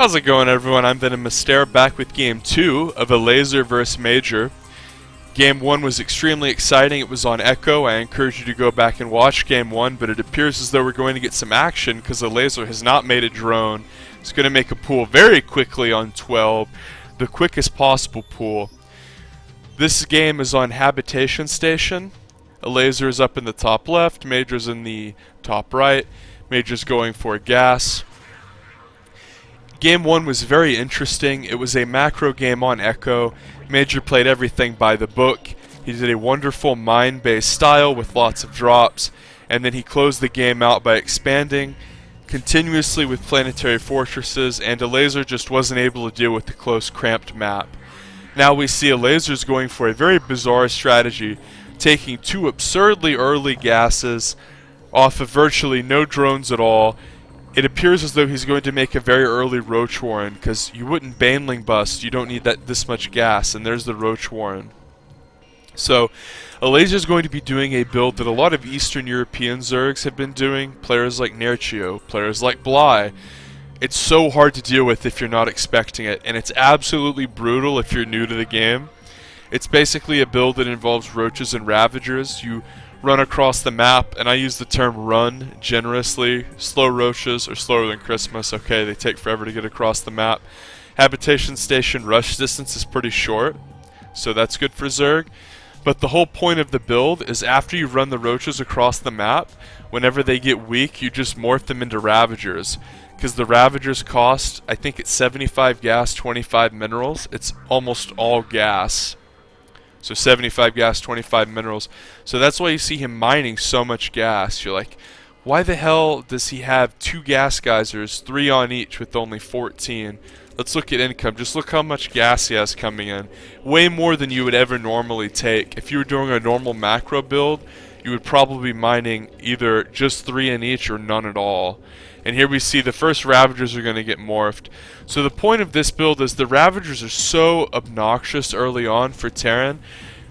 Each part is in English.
How's it going, everyone? I'm Venom back with Game 2 of Elazer vs. MajOr. Game 1 was extremely exciting. It was on Echo. I encourage you to go back and watch Game 1, but it appears as though we're going to get some action because Elazer has not made a drone. It's going to make a pool very quickly on 12, the quickest possible pool. This game is on Habitation Station. Elazer is up in the top left, MajOr's in the top right. MajOr's going for gas. Game 1 was very interesting. It was a macro game on Echo. MajOr played everything by the book. He did a wonderful mine-based style with lots of drops, and then he closed the game out by expanding continuously with planetary fortresses, and Elazer just wasn't able to deal with the close, cramped map. Now we see Elazer's going for a very bizarre strategy, taking two absurdly early gases off of virtually no drones at all. It appears as though he's going to make a very early Roach Warren, because you wouldn't Baneling bust, you don't need this much gas, and there's the Roach Warren. So, Elazer's going to be doing a build that a lot of Eastern European Zergs have been doing, players like Nerchio, players like Bly. It's so hard to deal with if you're not expecting it, and it's absolutely brutal if you're new to the game. It's basically a build that involves roaches and ravagers. You run across the map, and I use the term run generously. Slow roaches are slower than Christmas. Okay, they take forever to get across the map. Habitation Station rush distance is pretty short, so that's good for Zerg. But the whole point of the build is after you run the roaches across the map, whenever they get weak, you just morph them into Ravagers. Because the Ravagers cost, I think it's 75 gas, 25 minerals. It's almost all gas. So 75 gas, 25 minerals. So that's why you see him mining so much gas. You're like, why the hell does he have 2 gas geysers, 3 on each with only 14? Let's look at income. Just look how much gas he has coming in. Way more than you would ever normally take. If you were doing a normal macro build, you would probably be mining either just 3 in each or none at all. And here we see the first Ravagers are going to get morphed. So the point of this build is the Ravagers are so obnoxious early on for Terran,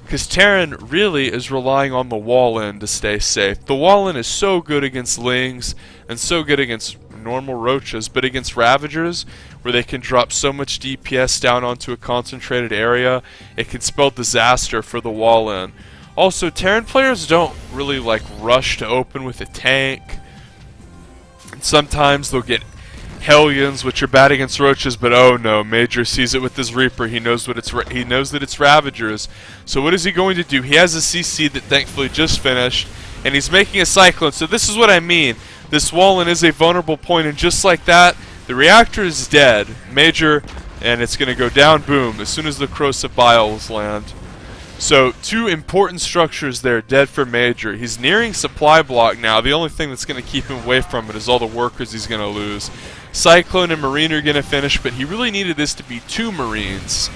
because Terran really is relying on the wall-in to stay safe. The wall-in is so good against Lings and so good against normal roaches, but against Ravagers, where they can drop so much DPS down onto a concentrated area, it can spell disaster for the wall-in. Also, Terran players don't really like rush to open with a tank. Sometimes they'll get Hellions, which are bad against roaches, but oh no, MajOr sees it with his Reaper. He knows that it's Ravagers. So what is he going to do? He has a CC that thankfully just finished, and he's making a Cyclone. So this is what I mean. This wall-in is a vulnerable point, and just like that, the reactor is dead. MajOr, and it's going to go down, boom, as soon as the corrosive biles land. So, 2 important structures there, dead for MajOr. He's nearing supply block now. The only thing that's going to keep him away from it is all the workers he's going to lose. Cyclone and Marine are going to finish, but he really needed this to be 2 Marines.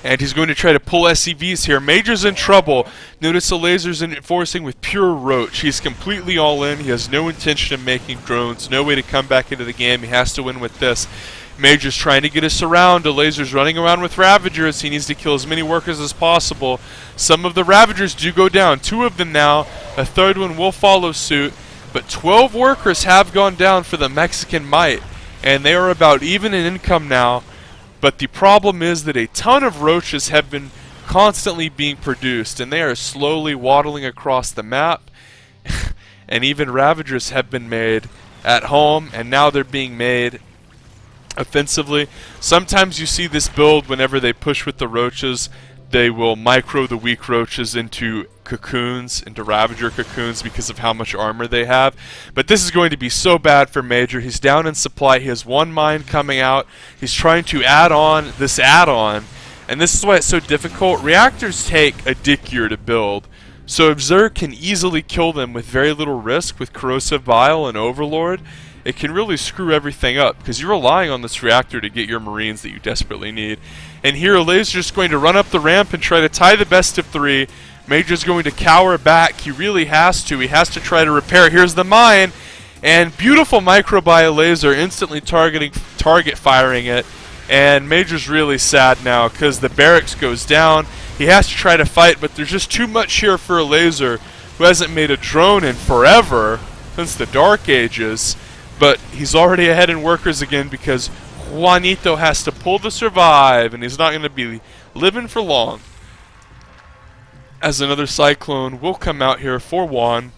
And he's going to try to pull SCVs here. MajOr's in trouble. Notice Elazer's enforcing with pure Roach. He's completely all in. He has no intention of making drones. No way to come back into the game. He has to win with this. MajOr's trying to get us around. Elazer's running around with Ravagers. He needs to kill as many workers as possible. Some of the Ravagers do go down. 2 of them now. A third one will follow suit. But 12 workers have gone down for the Mexican Might. And they are about even in income now. But the problem is that a ton of roaches have been constantly being produced. And they are slowly waddling across the map. And even Ravagers have been made at home. And now they're being made offensively. Sometimes you see this build whenever they push with the roaches, they will micro the weak roaches into cocoons, into Ravager cocoons, because of how much armor they have. But this is going to be so bad for MajOr. He's down in supply. He has 1 mine coming out. He's trying to add on this add-on, and this is why it's so difficult. Reactors take a dick year to build, so if Zerg can easily kill them with very little risk with Corrosive Bile and Overlord, it can really screw everything up, because you're relying on this reactor to get your Marines that you desperately need. And here Elazer's just going to run up the ramp and try to tie the best of 3. MajOr's going to cower back. He really has to. He has to try to repair. Here's the mine, and beautiful micro by Elazer, instantly target firing it. And MajOr's really sad now, because the barracks goes down. He has to try to fight, but there's just too much here for Elazer, who hasn't made a drone in forever, since the Dark Ages. But he's already ahead in workers again because Juanito has to pull the survive, and he's not going to be living for long. As another Cyclone will come out here for Juan,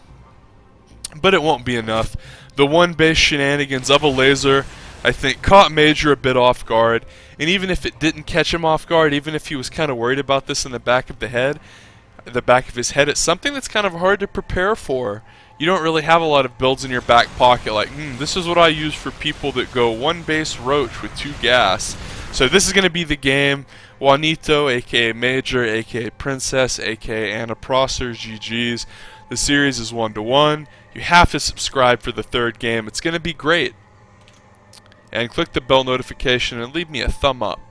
but it won't be enough. The one base shenanigans of Elazer, I think, caught MajOr a bit off guard, and even if it didn't catch him off guard, even if he was kind of worried about this in the back of his head, it's something that's kind of hard to prepare for. You don't really have a lot of builds in your back pocket like, this is what I use for people that go one base roach with 2 gas. So this is going to be the game. Juanito, aka MajOr, aka Princess, aka Anna Prosser, GG's. The series is 1-1. You have to subscribe for the 3rd game. It's going to be great. And click the bell notification and leave me a thumb up.